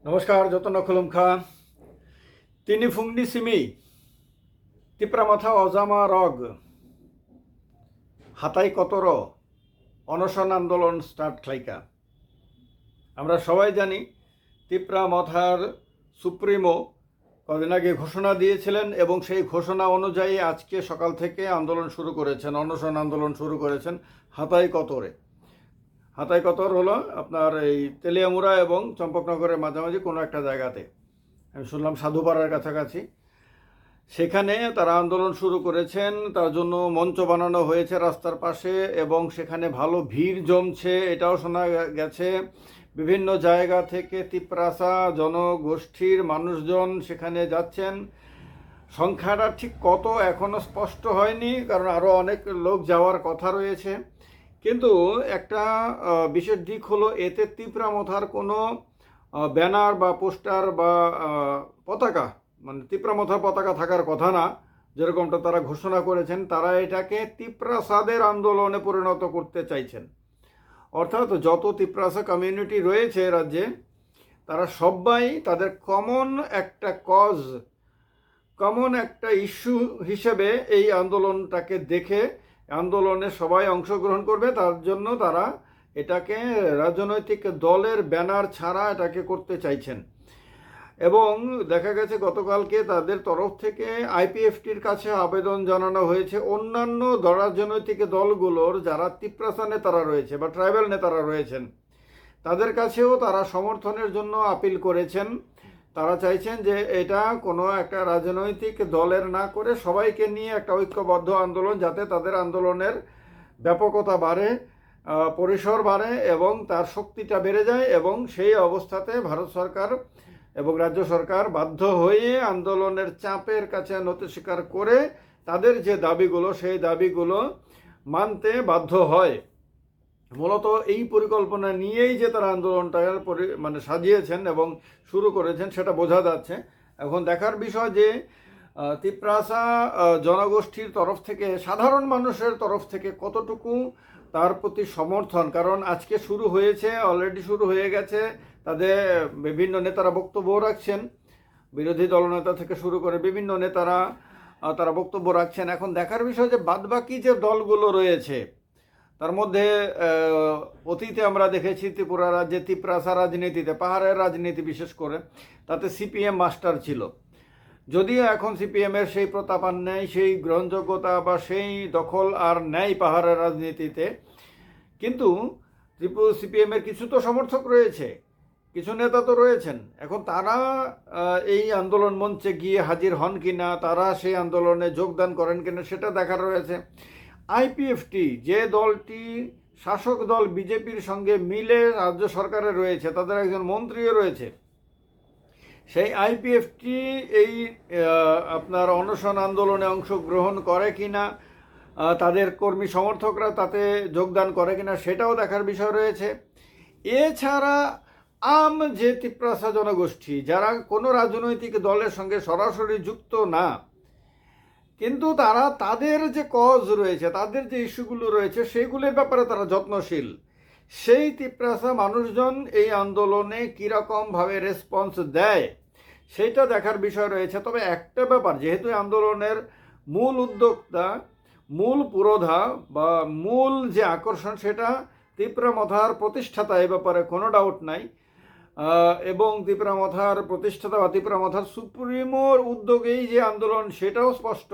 নমস্কার, যতন খুলুমখা তিনি ফুংনি সিমি তিপ্রামাথা অজামা রগ হাতাই কতর অনশন আন্দোলন স্টার্ট খাইকা। আমরা সবাই জানি তিপ্রামাথার সুপ্রিমো কদিন আগে ঘোষণা দিয়েছিলেন এবং সেই ঘোষণা অনুযায়ী আজকে সকাল থেকে আন্দোলন শুরু করেছেন, অনশন আন্দোলন শুরু করেছেন হাতাই কতরে। হাতাই কতর হলো আপনার এই তেলিয়ামুড়া এবং চম্পকনগরের মাঝামাঝি কোনো একটা জায়গাতে, আমি শুনলাম সাধুপাড়ার কাছাকাছি। সেখানে তারা আন্দোলন শুরু করেছেন, তার জন্য মঞ্চ বানানো হয়েছে রাস্তার পাশে এবং সেখানে ভালো ভিড় জমছে, এটাও শোনা গেছে। বিভিন্ন জায়গা থেকে তিপ্রাসা জনগোষ্ঠীর মানুষজন সেখানে যাচ্ছেন। সংখ্যাটা ঠিক কত এখনও স্পষ্ট হয়নি, কারণ আরও অনেক লোক যাওয়ার কথা রয়েছে। কিন্তু একটা বিশেষ দিক হলো, এতে তিপ্রামথার কোনো ব্যানার বা পোস্টার বা পতাকা, মানে তিপ্রামথার পতাকা থাকার কথা না, যেরকমটা তারা ঘোষণা করেছেন। তারা এটাকে তিপ্রাসাদের আন্দোলনে পরিণত করতে চাইছেন। অর্থাৎ যত তিপ্রাসা কমিউনিটি রয়েছে রাজ্যে, তারা সবাই তাদের কমন একটা কজ, কমন একটা ইস্যু হিসেবে এই আন্দোলনটাকে দেখে আন্দোলনে সবাই অংশগ্রহণ করবে। তার জন্য তারা এটাকে রাজনৈতিক দলের ব্যানার ছাড়া এটাকে করতে চাইছেন। এবং দেখা গেছে গতকালকে তাদের তরফ থেকে আইপিএফটির কাছে আবেদন জানানো হয়েছে অন্যান্য রাজনৈতিক দলগুলোর যারা তিপ্রাসা নেতারা রয়েছে বা ট্রাইবাল নেতারা রয়েছেন, তাদের কাছেও তারা সমর্থনের জন্য আপিল করেছেন। তারা চাইছেন যে এটা কোনো একটা রাজনৈতিক দলের না করে সবাইকে নিয়ে একটা ঐক্যবদ্ধ আন্দোলন, যাতে তাদের আন্দোলনের ব্যাপকতা বাড়ে, পরিসর বাড়ে এবং তার শক্তিটা বেড়ে যায়। এবং সেই অবস্থাতে ভারত সরকার এবং রাজ্য সরকার বাধ্য হয়ে আন্দোলনের চাপের কাছে নতি স্বীকার করে তাদের যে দাবিগুলো, সেই দাবিগুলো মানতে বাধ্য হয়। মূলত এই পরিকল্পনা নিয়েই যে তারা আন্দোলনটা মানে সাজিয়েছেন এবং শুরু করেছেন, সেটা বোঝা যাচ্ছে। এখন দেখার বিষয় যে তিপ্রাসা জনগোষ্ঠীর তরফ থেকে, সাধারণ মানুষের তরফ থেকে কতটুকু তার প্রতি সমর্থন। কারণ আজকে শুরু হয়েছে, অলরেডি শুরু হয়ে গেছে, তাদের বিভিন্ন নেতারা বক্তব্য রাখছেন, বিরোধী দলনেতা থেকে শুরু করে বিভিন্ন নেতারা তারা বক্তব্য রাখছেন। এখন দেখার বিষয় যে বাদবাকি যে দলগুলো রয়েছে, তার মধ্যে অতীতে আমরা দেখেছি ত্রিপুরা রাজ্যে তিপ্রাসা রাজনীতিতে, পাহাড়ের রাজনীতি বিশেষ করে, তাতে সিপিএম মাস্টার ছিল। যদিও এখন সিপিএমের সেই প্রতাপ আর নেই, সেই গ্রহণযোগ্যতা বা সেই দখল আর নেই পাহাড়ের রাজনীতিতে, কিন্তু সিপিএমের কিছু তো সমর্থক রয়েছে, কিছু নেতা তো রয়েছেন। এখন তারা এই আন্দোলন মঞ্চে গিয়ে হাজির হন কিনা, তারা সেই আন্দোলনে যোগদান করেন কিনা, সেটা দেখার রয়েছে। আইপিএফটি যে দলটি শাসক দল বিজেপির সঙ্গে মিলে রাজ্য সরকারে রয়েছে, তাদের একজন মন্ত্রীও রয়েছে, সেই আইপিএফটি এই আপনার অনশন আন্দোলনে অংশগ্রহণ করে কিনা, তাদের কর্মী সমর্থকরা তাতে যোগদান করে কিনা, সেটাও দেখার বিষয় রয়েছে। এছাড়া যে তিপ্রাসা জনগোষ্ঠী, যারা কোনো রাজনৈতিক দলের সঙ্গে সরাসরি যুক্ত না, কিন্তু তারা তাদের যে কজ রয়েছে, তাদের যে ইস্যুগুলো রয়েছে, সেগুলোর ব্যাপারে তারা যত্নশীল, সেই তিপ্রাসা মানুষজন এই আন্দোলনে কীরকমভাবে রেসপন্স দেয়, সেইটা দেখার বিষয় রয়েছে। তবে একটা ব্যাপার, যেহেতু আন্দোলনের মূল উদ্যোক্তা, মূল পুরোধা বা মূল যে আকর্ষণ, সেটা তিপ্রামথার প্রতিষ্ঠাতা, এ ব্যাপারে কোনো ডাউট নাই। এবং তিপ্রামথার প্রতিষ্ঠাতা বা তিপ্রামথার সুপ্রিমোর উদ্যোগেই যে আন্দোলন, সেটাও স্পষ্ট।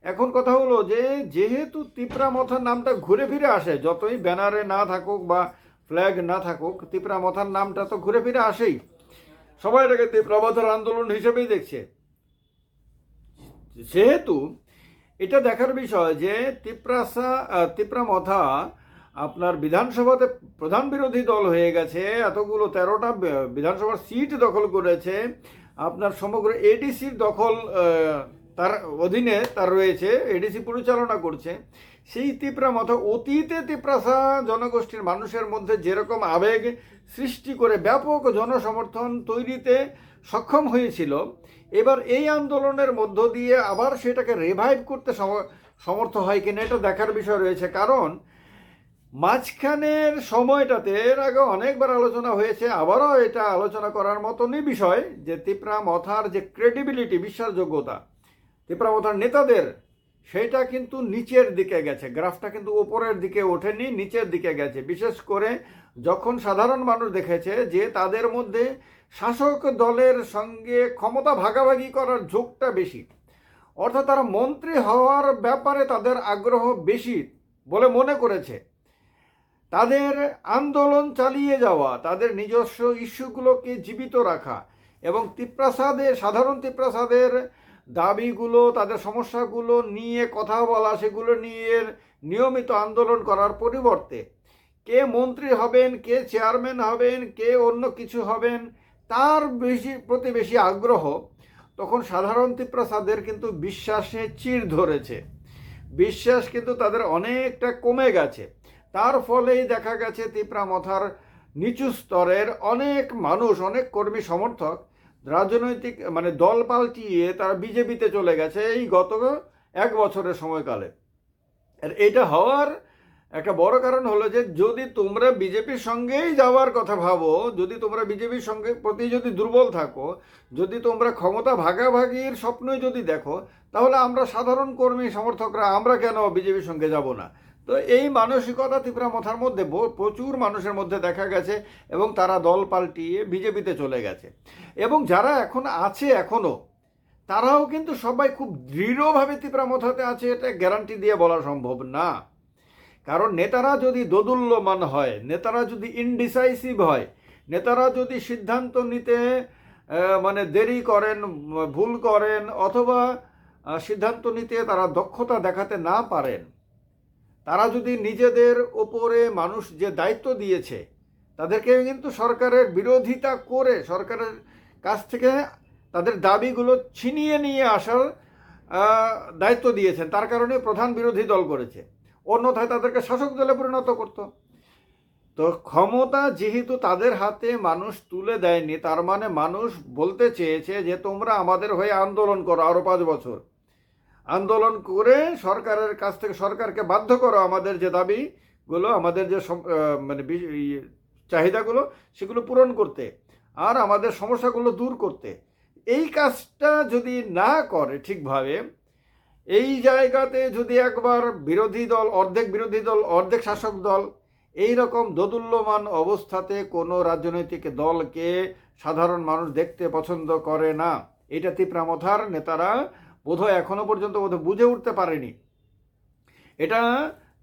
এখন কথা হলো যে যেহেতু তিপ্রামথার নামটা ঘুরে ফিরে আসে, যতই ব্যানারে না থাকুক বা ফ্ল্যাগ না থাকুক, তিপ্রামথার নামটা তো ঘুরে ফিরে আসেই, সবাই এটাকে তিপ্রামথার আন্দোলন হিসেবেই দেখছে। যেহেতু এটা দেখার বিষয় যে তিপ্রামথা আপনার বিধানসভাতে প্রধান বিরোধী দল হয়ে গেছে, এতগুলো 13টা বিধানসভার সিট দখল করেছে, আপনার সমগ্র এডিসির দখল তার অধীনে তার রয়েছে, এডিসি পরিচালনা করছে। সেই তিপ্রামথা অতীতে তিপ্রাসা জনগোষ্ঠীর মানুষের মধ্যে যেরকম আবেগ সৃষ্টি করে ব্যাপক জনসমর্থন তৈরিতে সক্ষম হয়েছিল, এবার এই আন্দোলনের মধ্য দিয়ে আবার সেটাকে রিভাইভ করতে সমর্থ হয় কিনা, এটা দেখার বিষয় রয়েছে। কারণ মাঝখানের সময়টাতে এর আগে অনেকবার আলোচনা হয়েছে, আবারও এটা আলোচনা করার মতনই বিষয় যে তিপ্রা মথার যে ক্রেডিবিলিটি, বিশ্বাসযোগ্যতা তিপ্রা মথার নেতাদের, সেটা কিন্তু নিচের দিকে গেছে। গ্রাফটা কিন্তু উপরের দিকে ওঠেনি, নিচের দিকে গেছে। বিশেষ করে যখন সাধারণ মানুষ দেখেছে যে তাদের মধ্যে শাসক দলের সঙ্গে ক্ষমতা ভাগাভাগি করার ঝোঁকটা বেশি, অর্থাৎ তারা মন্ত্রী হওয়ার ব্যাপারে তাদের আগ্রহ বেশি বলে মনে করেছে, তাদের আন্দোলন চালিয়ে যাওয়া, তাদের নিজস্ব ইস্যুগুলোকে জীবিত রাখা এবং সাধারণ তিপ্রাসাদের দাবিগুলো, তাদের সমস্যাগুলো নিয়ে কথা বলা, সেগুলো নিয়ে নিয়মিত আন্দোলন করার পরিবর্তে কে মন্ত্রী হবেন, কে চেয়ারম্যান হবেন, কে অন্য কিছু হবেন, তার প্রতি বেশি আগ্রহ, তখন সাধারণ তিপ্রাসাদের কিন্তু বিশ্বাসে চিড় ধরেছে। বিশ্বাস কিন্তু তাদের অনেকটা কমে গেছে। তার ফলেই দেখা গেছে তিপ্রা মথার নিচু স্তরের অনেক মানুষ, অনেক কর্মী সমর্থক রাজনৈতিক দল পাল্টিয়ে তারা বিজেপিতে চলে গেছে এই গত 1 বছরের সময়কালে। আর এটা হওয়ার একটা বড় কারণ হলো যে যদি তোমরা বিজেপির সঙ্গেই যাওয়ার কথা ভাবো, যদি তোমরা বিজেপির সঙ্গে প্রতি যদি দুর্বল থাকো, যদি তোমরা ক্ষমতা ভাগাভাগির স্বপ্নই যদি দেখো, তাহলে আমরা সাধারণ কর্মী সমর্থকরা আমরা কেন বিজেপির সঙ্গে যাব না? তো এই মানসিকতা তিপ্রা মথার মধ্যে প্রচুর মানুষের মধ্যে দেখা গেছে এবং তারা দল পাল্টিয়ে বিজেপিতে চলে গেছে। এবং যারা এখন আছে এখনও, তারাও কিন্তু সবাই খুব দৃঢ়ভাবে তিপ্রা মথাতে আছে, এটা গ্যারান্টি দিয়ে বলা সম্ভব না। কারণ নেতারা যদি দোদুল্যমান হয়, নেতারা যদি ইনডিসাইসিভ হয়, নেতারা যদি সিদ্ধান্ত নিতে দেরি করেন, ভুল করেন, অথবা সিদ্ধান্ত নিতে তারা দক্ষতা দেখাতে না পারেন, তারা যদি নিজেদের ওপরে মানুষ যে দায়িত্ব দিয়েছে তাদেরকে কিন্তু সরকারের বিরোধিতা করে সরকারের কাছ থেকে তাদের দাবিগুলো ছিনিয়ে নিয়ে আসার দায়িত্ব দিয়েছেন, তার কারণে প্রধান বিরোধী দল করেছে, অন্যথায় তাদেরকে শাসক দলে পরিণত করত। তো ক্ষমতা যেহেতু তাদের হাতে মানুষ তুলে দেয়নি, তার মানে মানুষ বলতে চেয়েছে যে তোমরা আমাদের হয়ে আন্দোলন করো, আরও 5 বছর আন্দোলন করে সরকারের কাছ থেকে সরকারকে বাধ্য করো আমাদের যে দাবিগুলো, আমাদের যে চাহিদাগুলো সেগুলো পূরণ করতে আর আমাদের সমস্যাগুলো দূর করতে। এই কাজটা যদি না করে ঠিকভাবে, এই জায়গাতে যদি একবার বিরোধী দল অর্ধেক শাসক দল, এই রকম দোদুল্যমান অবস্থাতে কোনো রাজনৈতিক দলকে সাধারণ মানুষ দেখতে পছন্দ করে না। এটা তিপ্রা মথার নেতারা বোধহয় এখনো পর্যন্ত বুঝে উঠতে পারেনি। এটা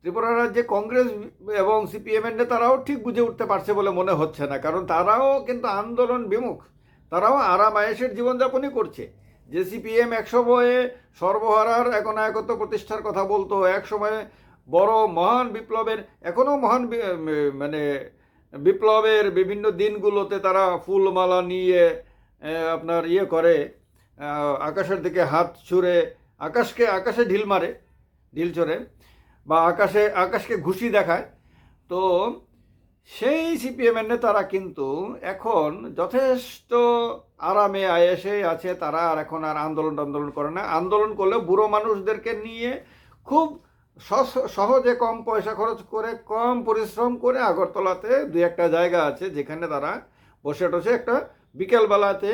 ত্রিপুরা রাজ্যে কংগ্রেস এবং সিপিএমের নেতারাও ঠিক বুঝে উঠতে পারছে বলে মনে হচ্ছে না, কারণ তারাও কিন্তু আন্দোলন বিমুখ, তারাও আরাম আয়েসের জীবনযাপনই করছে। যে সিপিএম এক সময়ে সর্বহারার একনায়কত্ব প্রতিষ্ঠার কথা বলতো, এক সময়ে বড় মহান বিপ্লবের, এখনও মহান বিপ্লবের বিভিন্ন দিনগুলোতে তারা ফুলমালা নিয়ে আপনার করে আকাশের দিকে হাত ছুঁড়ে আকাশে ঢিল ছড়ে বা আকাশকে ঘুষি দেখায়। তো সেই সিপিএমের নেতারা কিন্তু এখন যথেষ্ট আরামে আয়েসে আছে, তারা আর এখন আর আন্দোলন করে না। আন্দোলন করলে বুড়ো মানুষদেরকে নিয়ে খুব সহজে কম পয়সা খরচ করে, কম পরিশ্রম করে আগরতলাতে 2-1টা জায়গা আছে যেখানে তারা বসে টসে একটা বিকেলবেলাতে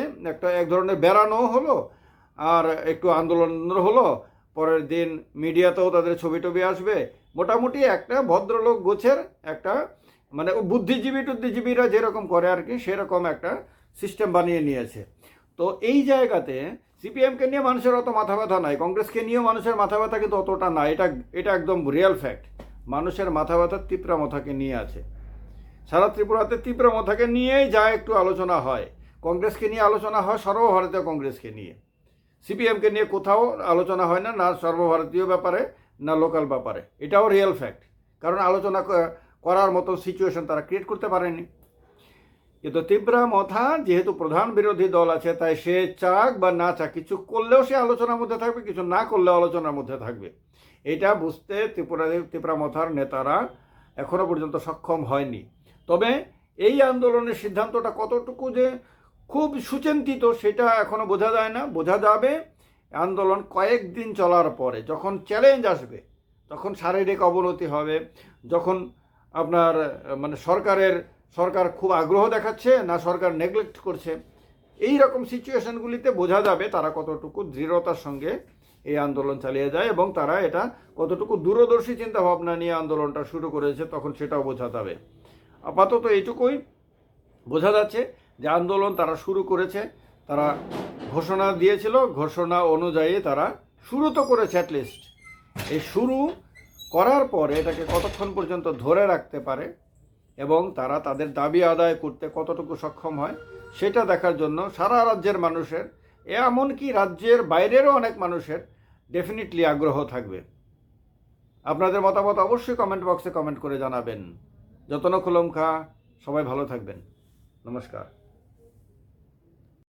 এক ধরনের বেড়ানো হলো আর একটু আন্দোলন হলো, পরের দিন মিডিয়াতেও তাদের ছবি আসবে। মোটামুটি একটা ভদ্রলোক গোছের একটা বুদ্ধিজীবীরা যেরকম করে আর কি, সেরকম একটা সিস্টেম বানিয়ে নিয়েছে। তো এই জায়গাতে সিপিএমকে নিয়ে মানুষের অত মাথা ব্যথা নাই, কংগ্রেসকে নিয়েও মানুষের মাথা ব্যথা কিন্তু অতটা না। এটা একদম রিয়েল ফ্যাক্ট। মানুষের মাথা ব্যথা তিপ্রা মথাকে নিয়ে আছে। সারা ত্রিপুরাতে তিপ্রা মথাকে নিয়েই যা একটু আলোচনা হয়, কংগ্রেসকে নিয়ে আলোচনা হয়, সর্বভারতীয় কংগ্রেসকে নিয়ে। সিপিএমকে নিয়ে কোথাও আলোচনা হয় না, না সর্বভারতীয় ব্যাপারে না লোকাল ব্যাপারে। এটাও রিয়েল ফ্যাক্ট, কারণ আলোচনা করার মতো সিচুয়েশন তারা ক্রিয়েট করতে পারেনি। কিন্তু তিপ্রা মথা যেহেতু প্রধান বিরোধী দল আছে, তাই সে চাক বা না চাক, কিছু করলেও সে আলোচনার মধ্যে থাকবে, কিছু না করলেও আলোচনার মধ্যে থাকবে। এটা বুঝতে তিপ্রা মথার নেতারা এখনো পর্যন্ত সক্ষম হয়নি। তবে এই আন্দোলনের সিদ্ধান্তটা কতটুকু যে খুব সুচিন্তিত সেটা এখনো বোঝা যায় না। বোঝা যাবে আন্দোলন কয়েকদিন চলার পরে, যখন চ্যালেঞ্জ আসবে, তখন শারীরিক অবনতি হবে, যখন আপনার মানে সরকার খুব আগ্রহ দেখাচ্ছে না সরকার নেগলেক্ট করছে, এই রকম সিচুয়েশনগুলিতে বোঝা যাবে তারা কতটুকু দৃঢ়তার সঙ্গে এই আন্দোলন চালিয়ে যায় এবং তারা এটা কতটুকু দূরদর্শী চিন্তাভাবনা নিয়ে আন্দোলনটা শুরু করেছে, তখন সেটাও বোঝা যাবে। আপাতত এইটুকুই বোঝা যাচ্ছে যে আন্দোলন তারা শুরু করেছে, তারা ঘোষণা দিয়েছিল, ঘোষণা অনুযায়ী তারা শুরু তো করেছে অ্যাটলিস্ট। এই শুরু করার পরে এটাকে কতক্ষণ পর্যন্ত ধরে রাখতে পারে এবং তারা তাদের দাবি আদায় করতে কতটুকু সক্ষম হয় সেটা দেখার জন্য সারা রাজ্যের মানুষের, এমনকি রাজ্যের বাইরেরও অনেক মানুষের ডেফিনেটলি আগ্রহ থাকবে। আপনাদের মতামত অবশ্যই কমেন্ট বক্সে কমেন্ট করে জানাবেন। যতন খুলম খা, সবাই ভালো থাকবেন। নমস্কার।